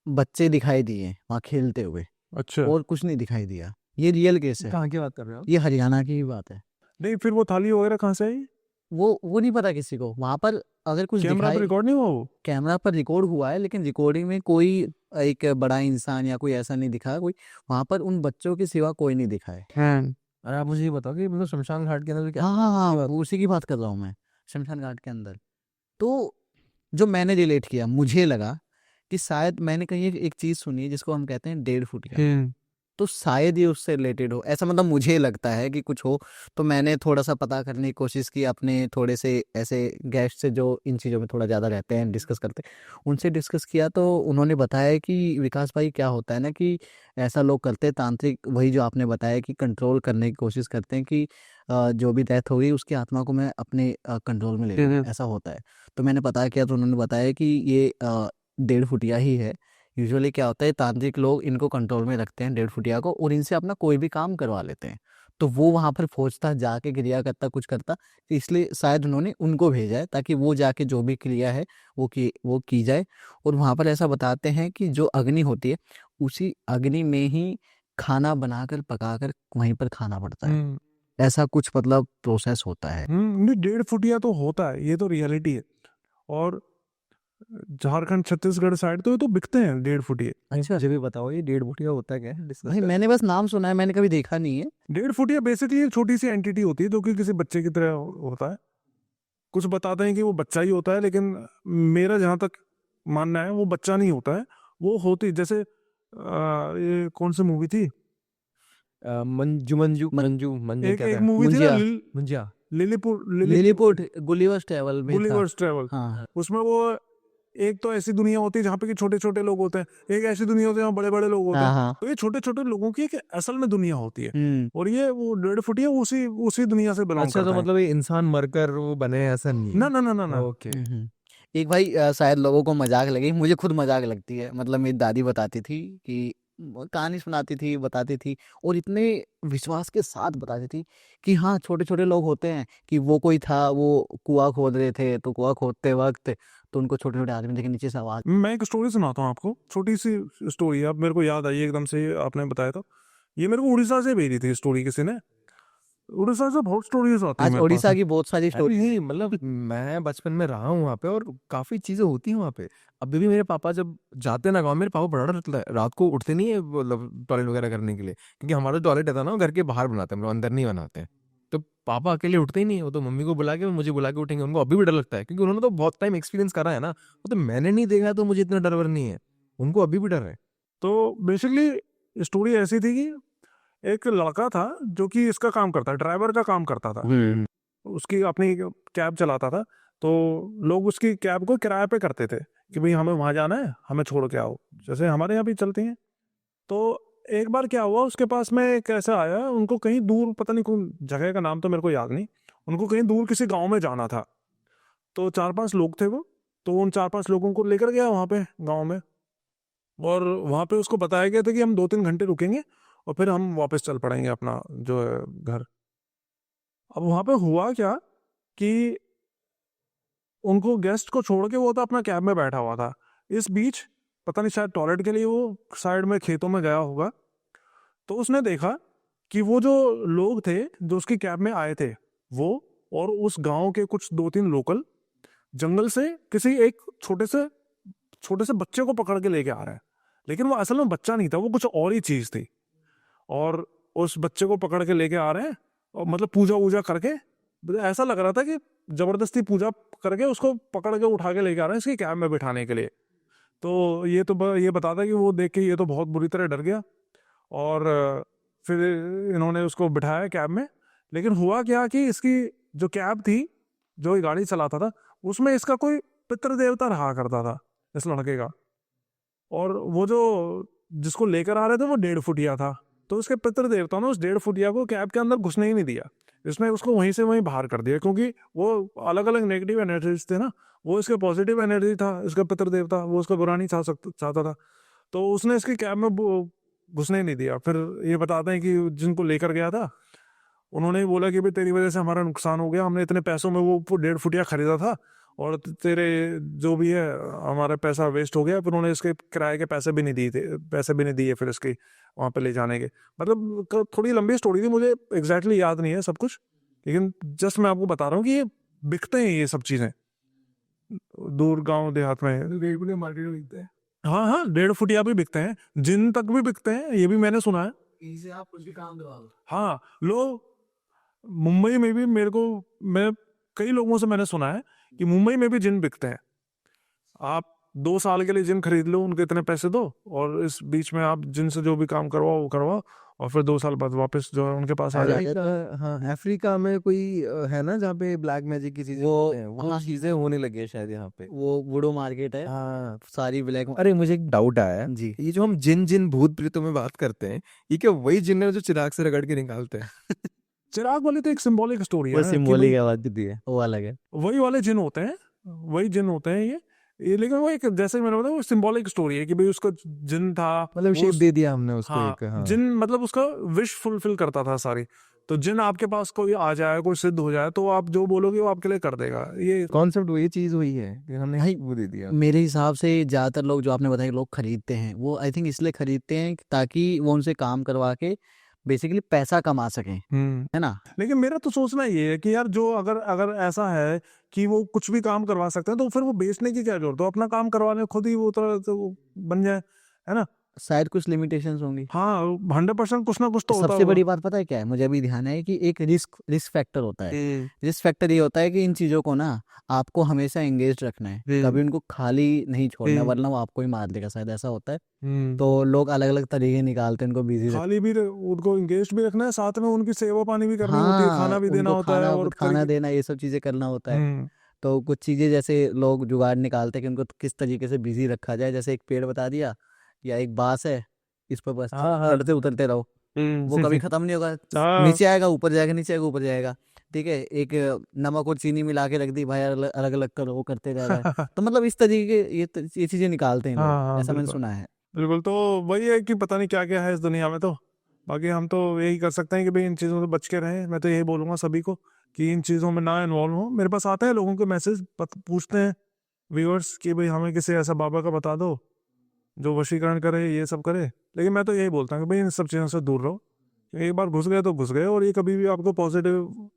बच्चे दिखाई दिए वहाँ खेलते हुए, अच्छा, और कुछ नहीं दिखाई दिया। ये रियल केस है, कहाँ की बात कर रहे हो आप? ये हरियाणा की ही बात है। नहीं फिर वो थाली वगैरह कहाँ से आई? वो नहीं पता किसी को। वहाँ पर अगर कुछ कैमरा पे दिखाई, रिकॉर्ड नहीं हुआ वो? कैमरा पर रिकॉर्ड हुआ है, लेकिन रिकॉर्डिंग में कोई एक बड़ा इंसान या कोई ऐसा नहीं दिखा। कोई वहाँ पर उन बच्चों के सिवा कोई नहीं दिखा है। अरे आप मुझे ये बताओ कि मतलब शमशान घाट के अंदर क्या हाँ हाँ हाँ, वो उसी की बात कर रहा हूँ मैं, शमशान घाट के अंदर। तो जो मैंने रिलेट किया, मुझे लगा कि शायद मैंने कहीं एक चीज़ सुनी है जिसको हम कहते हैं 1.5 फुटिया, तो शायद ये उससे रिलेटेड हो, ऐसा मतलब मुझे लगता है कि कुछ हो। तो मैंने थोड़ा सा पता करने की कोशिश की अपने थोड़े से ऐसे गेस्ट से जो इन चीज़ों में थोड़ा ज़्यादा रहते हैं, डिस्कस करते हैं, उनसे डिस्कस किया। तो उन्होंने बताया कि विकास भाई क्या होता है ना कि ऐसा लोग करते हैं तांत्रिक, वही जो आपने बताया कि कंट्रोल करने की कोशिश करते हैं कि जो भी डेथ हो गई उसकी आत्मा को मैं अपने कंट्रोल में ले लूँ, ऐसा होता है। तो मैंने पता किया तो उन्होंने बताया कि ये 1.5 फुटिया ही है। यूजुअली क्या होता है, तांत्रिक लोग इनको कंट्रोल में रखते हैं 1.5 फुटिया को, और इनसे अपना कोई भी काम करवा लेते हैं। तो वो वहाँ पर पहुँचता, जाके क्रिया करता, कुछ करता, तो इसलिए शायद उन्होंने उनको भेजा है ताकि वो जाके जो भी क्रिया है वो की जाए। और वहाँ पर ऐसा बताते हैं कि जो अग्नि होती है, उसी अग्नि में ही खाना बनाकर पकाकर वहीं पर खाना पड़ता है। ऐसा कुछ मतलब प्रोसेस होता है। नहीं 1.5 फुटिया तो होता है, ये तो रियलिटी है। और झारखंड छत्तीसगढ़ साइड तो ये तो बिकते हैं 1.5 फुटिये। अच्छा मुझे भी बताओ ये 1.5 फुटिया होता क्या है, डिस्कस भाई, कर। मैंने बस नाम सुना है, मैंने कभी देखा नहीं है। 1.5 फुटिया बेसिकली एक छोटी सी एंटिटी होती है जो कि किसी बच्चे की तरह होता है। कुछ बताते हैं कि वो बच्चा ही होता है, लेकिन मेरा जहाँ तक मानना है वो बच्चा नहीं होता है। वो होती जैसे ये कौन सी मूवी थी, मंजू मंजू मंजू मंजू एक क्या एक था? मूवी थी ना, Munjya, Munjya. Lilliput, Gulliver's travel में था। Gulliver's travel. हाँ उसमें वो एक तो ऐसी दुनिया होती है जहाँ पे कि छोटे छोटे लोग होते हैं, एक ऐसी दुनिया होती है जहाँ बड़े बड़े लोग होते हाँ हैं। हाँ। तो ये छोटे छोटे लोगों की एक असल में दुनिया होती है, हम्म। और ये वो 1.5 फुटिया उसी उसी दुनिया से बिलोंग अच्छा, तो करता है। मतलब ये इंसान मरकर वो बने हैं, ऐसा नहीं ना है? ना ना ना ना। ओके। एक भाई शायद लोगों को मजाक लगी, मुझे खुद मजाक लगती है। मतलब मेरी दादी बताती थी कि कहानी सुनाती थी, बताती थी और इतने विश्वास के साथ बताती थी कि हाँ, छोटे-छोटे लोग होते हैं कि वो कोई था, वो कुआँ खोद रहे थे, तो कुआँ खोदते वक़्त तो उनको छोटे-छोटे आदमी देखे नीचे से आवाज़ मैं एक स्टोरी सुनाता हूँ आपको, छोटी सी स्टोरी है, अब मेरे को याद आई एकदम से, आपने बताया तो। ये मेरे को उड़ीसा से भेजी थी स्टोरी किसी ने। उड़ीसा से बहुत स्टोरीज आती है आज मेरे पास। उड़ीसा की बहुत सारी स्टोरी अरे मतलब मैं बचपन में रहा हूँ वहाँ पे और काफी चीजें होती हैं वहाँ पे। अभी भी मेरे पापा जब जाते हैं ना गाँव, मेरे पापा बड़ा डर लगता है, रात को उठते नहीं है मतलब टॉयलेट वगैरह करने के लिए, क्योंकि हमारा टॉयलेट रहता है ना वो घर के बाहर बनाते हैं, हम लोग अंदर नहीं बनाते हैं। तो पापा अकेले उठते ही नहीं है, वो तो मम्मी को बुला के मुझे बुला के उठेंगे। उनको अभी भी डर लगता है क्योंकि उन्होंने तो बहुत टाइम एक्सपीरियंस करा है ना, वो तो मैंने नहीं देखा है तो मुझे इतना डर वर नहीं है, उनको अभी भी डर है। तो बेसिकली स्टोरी ऐसी थी कि एक लड़का था जो कि इसका काम करता, ड्राइवर का काम करता था, उसकी अपनी कैब चलाता था। तो लोग उसकी कैब को किराए पे करते थे कि भाई हमें वहाँ जाना है, हमें छोड़ के आओ, जैसे हमारे यहाँ भी चलती हैं। तो एक बार क्या हुआ, उसके पास में एक ऐसा आया, उनको कहीं दूर, पता नहीं कौन जगह का नाम तो मेरे को याद नहीं, उनको कहीं दूर किसी गांव में जाना था। तो 4-5 लोग थे वो, तो उन 4-5 लोगों को लेकर गया वहाँ पे गाँव में, और वहाँ पे उसको बताया गया था कि हम 2-3 घंटे रुकेंगे और फिर हम वापस चल पड़ेंगे अपना जो है घर। अब वहाँ पे हुआ क्या कि उनको गेस्ट को छोड़ के वो तो अपना कैब में बैठा हुआ था। इस बीच पता नहीं शायद टॉयलेट के लिए वो साइड में खेतों में गया होगा, तो उसने देखा कि वो जो लोग थे जो उसकी कैब में आए थे, वो और उस गांव के कुछ 2-3 लोकल जंगल से किसी एक छोटे से बच्चे को पकड़ के लेके आ रहे हैं। लेकिन वो असल में बच्चा नहीं था, वो कुछ और ही चीज थी। और उस बच्चे को पकड़ के लेके आ रहे हैं, और मतलब पूजा वूजा करके, ऐसा लग रहा था कि जबरदस्ती पूजा करके उसको पकड़ के उठा के लेके आ रहे हैं इसकी कैब में बिठाने के लिए। तो ये बताता कि वो देख के ये तो बहुत बुरी तरह डर गया, और फिर इन्होंने उसको बिठाया कैब में। लेकिन हुआ क्या कि इसकी जो कैब थी, जो ये गाड़ी चलाता था, उसमें इसका कोई पितृ देवता रहा करता था इस लड़के का। और वो जो जिसको लेकर आ रहे थे वो 1.5 फुटिया था। तो उसके पितृ देवता ने उस 1.5 फुटिया को कैब के अंदर घुसने ही नहीं दिया, इसने उसको वहीं से वहीं बाहर कर दिया, क्योंकि वो अलग अलग नेगेटिव एनर्जीज थे ना, वो इसके पॉजिटिव एनर्जी था, इसका पितृ देवता, वो उसका बुरा नहीं चाहता था। तो उसने इसकी कैब में घुसने ही नहीं दिया। फिर ये बताते हैं कि जिनको लेकर गया था, उन्होंने ही बोला कि भाई तेरी वजह से हमारा नुकसान हो गया, हमने इतने पैसों में वो 1.5 फुटिया खरीदा था, और तेरे जो भी है हमारा पैसा वेस्ट हो गया। फिर उन्होंने इसके किराए के पैसे भी नहीं दिए फिर इसके वहाँ पे ले जाने के। मतलब थोड़ी लंबी स्टोरी थी, मुझे एग्जैक्टली याद नहीं है सब कुछ, लेकिन जस्ट मैं आपको बता रहा हूँ कि ये बिकते हैं ये सब चीज़ें दूर गांव देहात में, रेगुलर मार्केट में बिकते हैं। हाँ हाँ, 1.5 फुटिया भी बिकते हैं, जिन तक भी बिकते हैं, ये भी मैंने सुना है। इनसे आप कुछ भी काम करवा लो। हाँ, लोग मुंबई में भी, मैं कई लोगों से मैंने सुना है कि मुंबई में भी जिन बिकते हैं। आप 2 साल के लिए जिन खरीद लो, उनके इतने पैसे दो, और इस बीच में आप जिनसे जो भी काम करवाओ वो करवाओ, और फिर 2 साल बाद वापस जो है उनके पास आ जाए। हाँ, अफ्रीका में कोई है ना जहाँ पे ब्लैक मैजिक की चीजें होते हैं, वो हाँ, चीजें होने लगी है शायद यहाँ पे। वो वुडो मार्केट है, हाँ। सारी ब्लैक अरे मुझे एक डाउट आया है, जी। ये जो हम जिन जिन भूत प्रेतों में बात करते हैं, ये क्या वही जिन है जो चिराग से रगड़ के निकालते हैं? चिराग वाली तो एक सिंबॉलिक स्टोरी वो है कि सिंबॉलिक भाई आवाज दी है, वो अलग है। वही वाले जिन होते हैं, वही जिन होते हैं ये लेकिन वो एक, जैसे मैंने बताया, वो सिंबॉलिक स्टोरी है कि भाई उसका जिन था, मतलब वो शेप दे दिया हमने उसको हाँ, एक। हाँ। जिन मतलब उसका विश फुलफिल करता था सारी। तो जिन आपके पास कोई आ जाए, कोई सिद्ध हो जाए, तो आप जो बोलोगे वो आपके लिए कर देगा। ये कॉन्सेप्ट वही चीज वही है कि हमने भाई, वो दे दिया। मेरे हिसाब से ज्यादातर लोग जो आपने बताया कि लोग खरीदते हैं, वो आई थिंक इसलिए खरीदते हैं ताकि वो उनसे काम करवा के बेसिकली पैसा कमा सकें, है ना। लेकिन मेरा तो सोचना ये है कि यार, जो अगर अगर ऐसा है कि वो कुछ भी काम करवा सकते हैं, तो फिर वो बेचने की क्या जरूरत है, अपना काम करवाने खुद ही वो तरह से वो बन जाए, है ना। शायद कुछ लिमिटेशंस होंगी। हाँ, 100% कुछ ना कुछ तो होता सबसे होगा। बड़ी बात पता है क्या है, मुझे अभी ध्यान है कि एक रिस्क फैक्टर होता है। रिस्क फैक्टर ये होता है कि इन चीजों को ना आपको हमेशा एंगेज रखना है, कभी उनको खाली नहीं छोड़ना, वरना वो आपको ही मार देगा, शायद ऐसा होता है। तो लोग अलग अलग तरीके निकालते हैं उनको बिजी रख। खाली भी उनको इंगेज भी रखना है, साथ में उनकी सेवा पानी भी करनी होती है, हाँ, खाना भी देना उनको होता है, और खाना देना, ये सब चीजें करना होता है। हम्म, तो कुछ चीजें जैसे लोग जुगाड़ निकालते हैं कि उनको किस तरीके से बिजी रखा जाए, जैसे एक पेड़ बता दिया या एक बांस है, इस पर बस हाँ चढ़ते उतरते रहो, वो कभी खत्म नहीं होगा। हाँ, नीचे आएगा ऊपर जाएगा, नीचे आएगा ऊपर जाएगा। ठीक है, एक नमक और चीनी मिला के रख दी भाई, अलग अलग करो, वो करते जा रहा है। तो मतलब इस तरीके के ये चीजें निकालते हैं हाँ लोग, हाँ, ऐसा मैंने बिल्कुल। सुना है। बिल्कुल। तो वही है कि पता नहीं क्या क्या है इस दुनिया में। तो बाकी हम तो यही कर सकते हैं कि भाई इन चीज़ों से बच के रहें। मैं तो यही बोलूँगा सभी को कि इन चीज़ों में ना इन्वॉल्व हो। मेरे पास आते हैं लोगों के मैसेज, पूछते हैं व्यूअर्स कि भाई हमें किसी ऐसा बाबा का बता दो जो वशीकरण करे, ये सब करे। लेकिन मैं तो यही बोलता हूँ कि भाई इन सब चीज़ों से दूर रहो। एक बार घुस गए तो घुस गए, और ये कभी भी आपको पॉजिटिव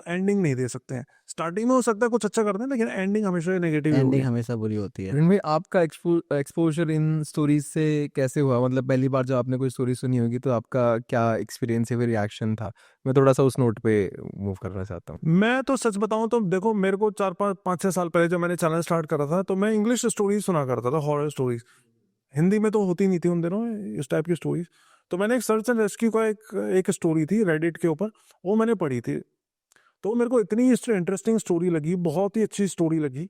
एंडिंग नहीं दे सकते हैं। स्टार्टिंग में हो सकता है कुछ अच्छा करते हैं, लेकिन एंडिंग हमेशा नेगेटिव ही होगी। एंडिंग हमेशा बुरी होती है। प्रवीण भाई, आपका एक्सपोजर इन स्टोरीज से कैसे हुआ? मतलब पहली बार जब आपने कोई स्टोरी सुनी होगी तो आपका क्या एक्सपीरियंस या फिर रिएक्शन था? मैं थोड़ा सा उस नोट पे मूव करना चाहता हूँ। मैं तो सच बताऊं तो देखो, मेरे को 4-5-6 साल पहले जब मैंने चैनल स्टार्ट करा था, तो मैं इंग्लिश स्टोरीज सुना करता था, हॉरर स्टोरीज। हिंदी में तो होती नहीं थी उन दिनों इस टाइप की स्टोरीज। तो मैंने एक सर्च एंड रेस्क्यू का एक स्टोरी थी रेडिट के ऊपर, वो मैंने पढ़ी थी। तो मेरे को इतनी इंटरेस्टिंग स्टोरी लगी, बहुत ही अच्छी स्टोरी लगी।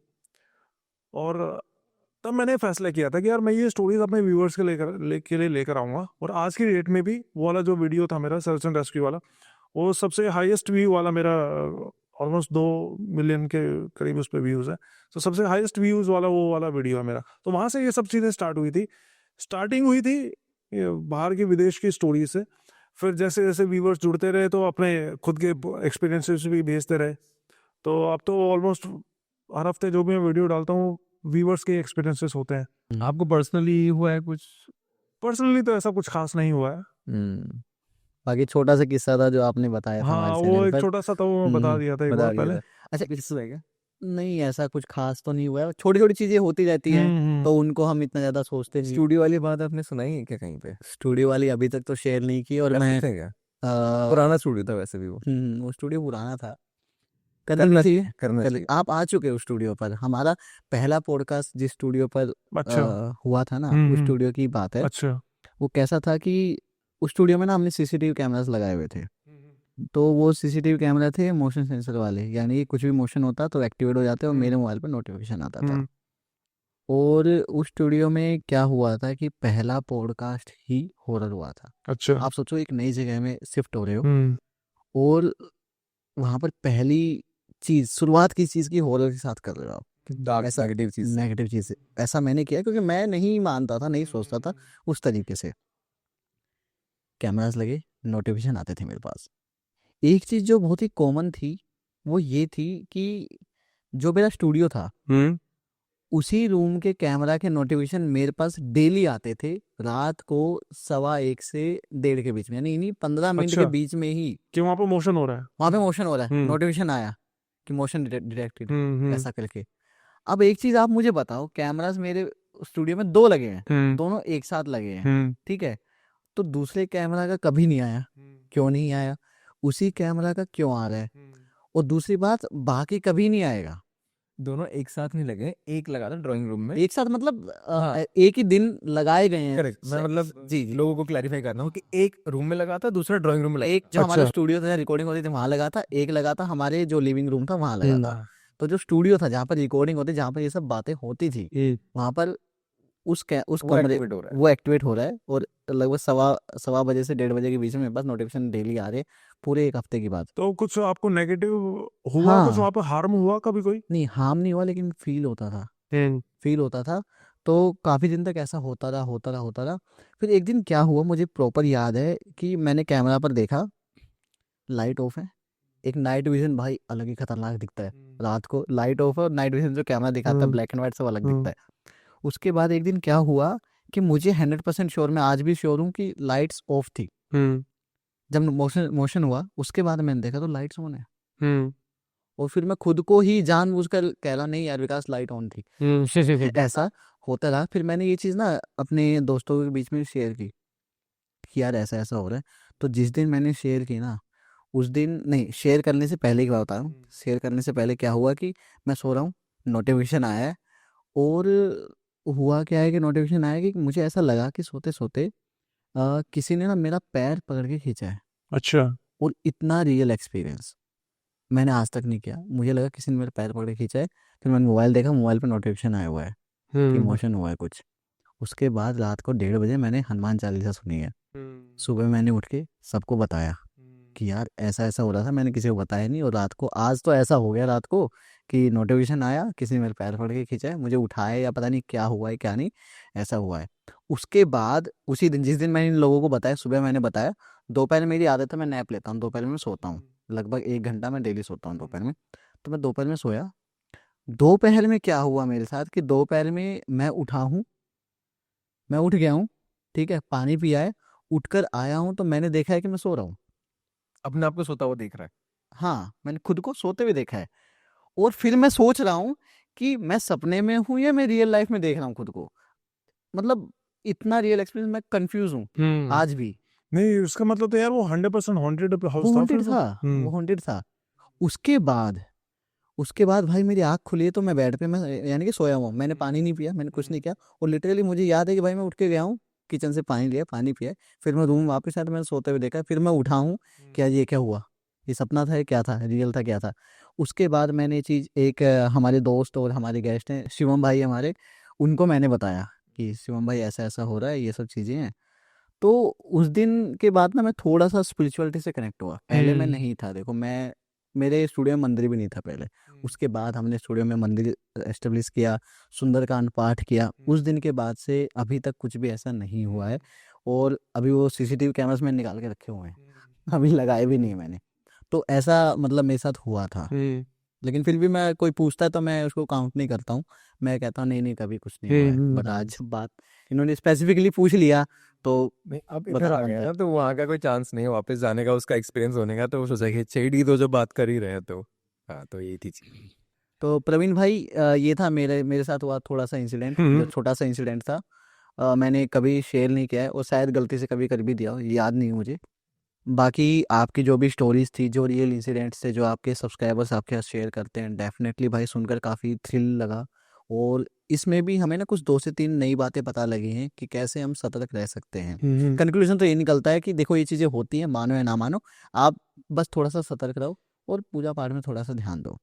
और तब मैंने फैसला किया था कि यार मैं ये स्टोरीज अपने व्यूअर्स के लिए लेकर आऊंगा। और आज की डेट में भी वो वाला जो वीडियो था मेरा सर्च एंड रेस्क्यू वाला, वो सबसे हाईएस्ट व्यू वाला मेरा, ऑलमोस्ट 2 मिलियन के करीब उस पर व्यूज़ है। तो सबसे हाईएस्ट व्यूज़ वाला वो वाला वीडियो है मेरा। तो वहाँ से ये सब चीज़ें स्टार्ट हुई थी। स्टार्टिंग हुई थी ये बाहर के विदेश की स्टोरी से। फिर जैसे जैसे व्यूअर्स जुड़ते रहे तो अपने खुद के एक्सपीरियंसेस भी भेजते रहे। तो अब तो ऑलमोस्ट हर हफ्ते जो भी मैं वीडियो डालता हूँ, व्यूअर्स के एक्सपीरियंसेस होते हैं। आपको पर्सनली हुआ है कुछ? पर्सनली तो ऐसा कुछ खास नहीं हुआ है। बाकी छोटा सा किस्सा था जो आपने बताया था हाँ, हमारे वो चैनल एक पर। छोटा सा था, वो मैं बता दिया था एक बता बार दिया पहले। था। अच्छा, किस्सा है क्या? नहीं, ऐसा कुछ खास तो नहीं हुआ है, छोटी छोटी चीजें होती रहती हैं, तो उनको हम इतना ज्यादा सोचते नहीं। स्टूडियो वाली बात आपने सुनाई है क्या कहीं पे? स्टूडियो वाली अभी तक तो शेयर नहीं की। और मैं करते क्या? अ, पुराना स्टूडियो था वैसे भी वो। वो स्टूडियो पुराना था। करना चाहिए। चाहिए, करना चाहिए। आप आ चुके हो स्टूडियो पर। हमारा पहला पॉडकास्ट जिस स्टूडियो पर अच्छा। हुआ था ना, उस स्टूडियो की बात है। अच्छा। वो कैसा था कि उस स्टूडियो में ना हमने सीसीटीवी कैमरास लगाए हुए थे। तो वो सीसीटीवी कैमरा थे मोशन सेंसर वाले, यानी कि कुछ भी मोशन होता तो एक्टिवेट हो जाते और मेरे मोबाइल पर नोटिफिकेशन आता था। और उस स्टूडियो में क्या हुआ था कि पहला पॉडकास्ट ही हॉरर हुआ था। अच्छा। आप सोचो, एक नई जगह में शिफ्ट हो रहे हो और वहां पर पहली चीज, शुरुआत की चीज की हॉरर के साथ कर रहे हो आप। डार्क ऐसा नेगेटिव चीज। नेगेटिव चीज ऐसा मैंने किया क्योंकि मैं नहीं मानता था, नहीं सोचता था उस तरीके से। कैमरास लगे, नोटिफिकेशन आते थे मेरे पास। एक चीज जो बहुत ही कॉमन थी वो ये थी कि जो मेरा स्टूडियो था उसी रूम के कैमरा के नोटिफिकेशन मेरे पास डेली आते थे, रात को 1:15 से 1:30 के बीच में, यानी इन्हीं 15 मिनट के अच्छा। बीच में ही कि वहां पर मोशन हो रहा है। वहां पे मोशन हो रहा है, हम्म। नोटिफिकेशन आया कि मोशन डिटेक्टेड, हम्म। ऐसा करके। अब एक चीज आप मुझे बताओ, कैमरास मेरे स्टूडियो में 2 लगे हैं, दोनों एक साथ लगे हैं, ठीक है। तो दूसरे कैमरा का कभी नहीं आया, क्यों नहीं आया? उसी कैमरा का क्यों आ रहा है? और दूसरी बात, बाकी कभी नहीं आएगा। दोनों एक साथ नहीं लगे, एक लगा था ड्राइंग रूम में। एक साथ मतलब हाँ। एक ही दिन लगाए गए हैं। करेक्ट। मैं मतलब जी जी। लोगों को क्लैरिफाई करना हूँ कि एक रूम में लगा था, दूसरा ड्राइंग रूम में लगा एक जो अच्छा। हमारा स्टूडियो था, रिकॉर्डिंग होती थी, वहां लगा था। एक लगा था हमारे जो लिविंग रूम था वहां लगा था। तो जो स्टूडियो था जहाँ पर रिकॉर्डिंग होती, जहाँ पर ये सब बातें होती थी, वहां पर उस वो कमरे एक्टिवेट हो रहा है। वो एक्टिवेट हो रहा है। और लगभग 1:15 से 1:30 के बीच में मेरे पास नोटिफिकेशन डेली आ रहे हैं, पूरे एक हफ्ते की बात। तो कुछ आपको नेगेटिव हुआ? हाँ। कुछ वहां पर हार्म हुआ कभी कोई? नहीं, हार्म नहीं हुआ, लेकिन फील होता था, फील होता था। तो काफी दिन तक ऐसा होता रहा। फिर एक दिन क्या हुआ मुझे प्रॉपर याद है कि मैंने कैमरा पर देखा, लाइट ऑफ है। एक नाइट विजन भाई अलग ही खतरनाक दिखता है। रात को लाइट ऑफ है और नाइट विजन जो कैमरा दिखाता है ब्लैक एंड व्हाइट, सब अलग दिखता है। उसके बाद एक दिन क्या हुआ कि मुझे 100% श्योर, मैं आज भी श्योर हूँ कि लाइट्स ऑफ थी। जब मोशन हुआ उसके बाद मैंने देखा तो लाइट्स ऑन है। और फिर मैं खुद को ही जानबूझकर कह रहा, नहीं यार विकास, लाइट ऑन थी। ऐसा होता रहा। फिर मैंने ये चीज़ ना अपने दोस्तों के बीच में शेयर की कि यार ऐसा ऐसा हो रहा है। तो जिस दिन मैंने शेयर की ना, उस दिन, नहीं, शेयर करने से पहले की बात बता रहा हूँ। शेयर करने से पहले क्या हुआ कि मैं सो रहा हूँ, नोटिफिकेशन आया है। और हुआ क्या है कि नोटिफिकेशन आया कि मुझे ऐसा लगा कि सोते सोते किसी ने ना मेरा पैर पकड़ के खींचा है। अच्छा। और इतना रियल एक्सपीरियंस मैंने आज तक नहीं किया। मुझे लगा किसी ने मेरा पैर पकड़ के खींचा है। फिर मैंने मोबाइल देखा, मोबाइल पे नोटिफिकेशन आया हुआ है कि मोशन हुआ है कुछ। उसके बाद रात को 1:30 बजे मैंने हनुमान चालीसा सुनी है। सुबह मैंने उठ के सबको बताया। कि यार ऐसा-ऐसा हो रहा था, मैंने किसी को बताया नहीं और रात को आज तो ऐसा हो गया रात को कि नोटिफ़िकेशन आया, किसी ने मेरे पैर पकड़ के खींचा है, मुझे उठाया या पता नहीं क्या हुआ है, क्या नहीं, ऐसा हुआ है। उसके बाद उसी दिन जिस दिन मैंने इन लोगों को बताया, सुबह मैंने बताया, दोपहर मेरी आदत है मैं नैप लेता हूँ, दोपहर में सोता हूँ। लगभग 1 घंटा मैं डेली सोता हूँ दोपहर में। तो मैं दोपहर में सोया, दोपहर में क्या हुआ मेरे साथ कि दोपहर में मैं उठा हूँ, मैं उठ गया हूँ, ठीक है? पानी पिया है, उठकर आया हूँ तो मैंने देखा है कि मैं सो रहा हूँ। अपने आप को सोता हुआ देख रहा है। हाँ, मैंने खुद को सोते हुए देखा है और फिर मैं सोच रहा हूँ कि मैं सपने में हूँ या मैं रियल लाइफ़ में देख रहा हूँ खुद को। मतलब इतना रियल एक्सपीरियंस, मैं कन्फ्यूज़ हूँ आज भी। नहीं, उसका मतलब तो यार वो 100% हॉन्टेड वो हाउस था हॉन्टेड फिर तो। था, वो हॉन्टेड था। उसके बाद भाई मेरी आँख खुली तो मैं बेड पे मैं यानी कि सोया हुआ हूँ। मैंने पानी नहीं पिया, मैंने कुछ नहीं किया और लिटरली मुझे याद है कि भाई मैं उठ के गया हूँ, किचन से पानी लिया, पानी पिया, फिर मैं रूम वापस आया तो मैंने सोते हुए देखा, फिर मैं उठा हूँ कि यार ये क्या हुआ? ये सपना था, ये क्या था? रियल था, क्या था? उसके बाद मैंने ये चीज़ एक हमारे दोस्त और हमारे गेस्ट हैं, शिवम भाई हमारे, उनको मैंने बताया कि शिवम भाई ऐसा-ऐसा हो रहा है, ये सब चीज़ें हैं। तो उस दिन के बाद ना मैं थोड़ा-सा स्पिरिचुअलिटी से कनेक्ट हुआ। पहले मैं नहीं था, देखो मैं मेरे स्टूडियो में मंदिर भी नहीं था पहले। उसके बाद हमने स्टूडियो में मंदिर एस्टेब्लिश किया, सुंदरकांड पाठ किया। उस दिन के बाद से अभी तक कुछ भी ऐसा नहीं हुआ है और अभी वो सीसीटीवी कैमरास मैंने निकाल के रखे हुए हैं। अभी लगाए भी नहीं है मैंने। तो ऐसा मतलब मेरे साथ हुआ था। लेकिन फिर भी मैं कोई पूछता है तो मैं उसको काउंट नहीं करता हूँ। मैं कहता हूँ नहीं, कभी कुछ नहीं हुआ है। बट आज बात इन्होंने स्पेसिफिकली पूछ लिया तो नहीं, अब बता इधर आ बनता गया है। ना तो वहाँ का कोई चांस नहीं है वापस जाने का, उसका एक्सपीरियंस होने का, तो वो सोचा कि छेड़ी तो जो बात कर ही रहे हैं तो हाँ, तो यही थी चीज़। तो प्रवीण भाई ये था मेरे मेरे साथ हुआ थोड़ा-सा इंसिडेंट, जो छोटा-सा इंसिडेंट था। मैंने कभी शेयर नहीं किया है और शायद गलती से कभी कर भी दिया हो, याद नहीं है मुझे। बाकी आपकी जो भी स्टोरीज़ थी, जो रियल इंसिडेंट्स थे, जो आपके सब्सक्राइबर्स आपके साथ शेयर करते हैं, डेफ़िनेटली भाई सुनकर काफ़ी थ्रिल लगा और इसमें भी हमें ना कुछ 2 से 3 नई बातें पता लगी हैं कि कैसे हम सतर्क रह सकते हैं। कंक्लूज़न तो ये निकलता है कि देखो ये चीज़ें होती हैं, मानो या ना मानो, आप बस थोड़ा-सा सतर्क रहो और पूजा-पाठ में थोड़ा-सा ध्यान दो।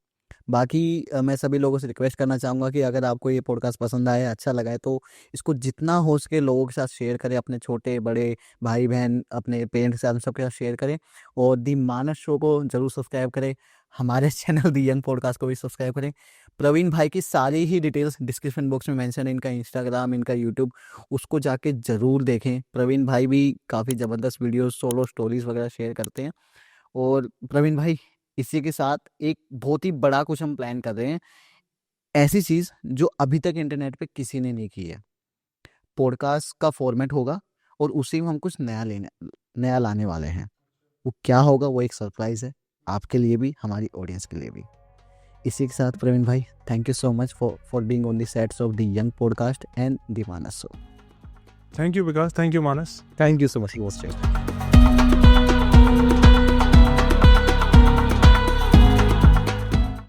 बाकी मैं सभी लोगों से रिक्वेस्ट करना चाहूँगा कि अगर आपको ये पॉडकास्ट पसंद आया, अच्छा लगा है तो इसको जितना हो सके लोगों के साथ शेयर करें, अपने छोटे-बड़े भाई-बहन, अपने पेरेंट्स के साथ, सबके साथ शेयर करें और दी मानस शो को ज़रूर सब्सक्राइब करें। हमारे चैनल दी यंग पॉडकास्ट को भी सब्सक्राइब करें। प्रवीण भाई की सारी ही डिटेल्स डिस्क्रिप्शन बॉक्स में मेंशन है, इनका इंस्टाग्राम, इनका यूट्यूब, उसको जाके ज़रूर देखें। प्रवीण भाई भी काफ़ी ज़बरदस्त वीडियोज़, सोलो स्टोरीज़ वगैरह शेयर करते हैं। और प्रवीण भाई इसी के साथ एक बहुत ही बड़ा कुछ हम प्लान कर रहे हैं, ऐसी चीज़ जो अभी तक इंटरनेट पे किसी ने नहीं की है। पॉडकास्ट का फॉर्मेट होगा और उसी में हम कुछ नया लाने वाले हैं। वो क्या होगा वो एक सरप्राइज़ है, आपके लिए भी, हमारी ऑडियंस के लिए भी। इसी के साथ प्रवीण भाई, thank you so much for being on the sets of the young podcast and the Manas show. Thank you Vikas, thank you Manas. Thank you so much.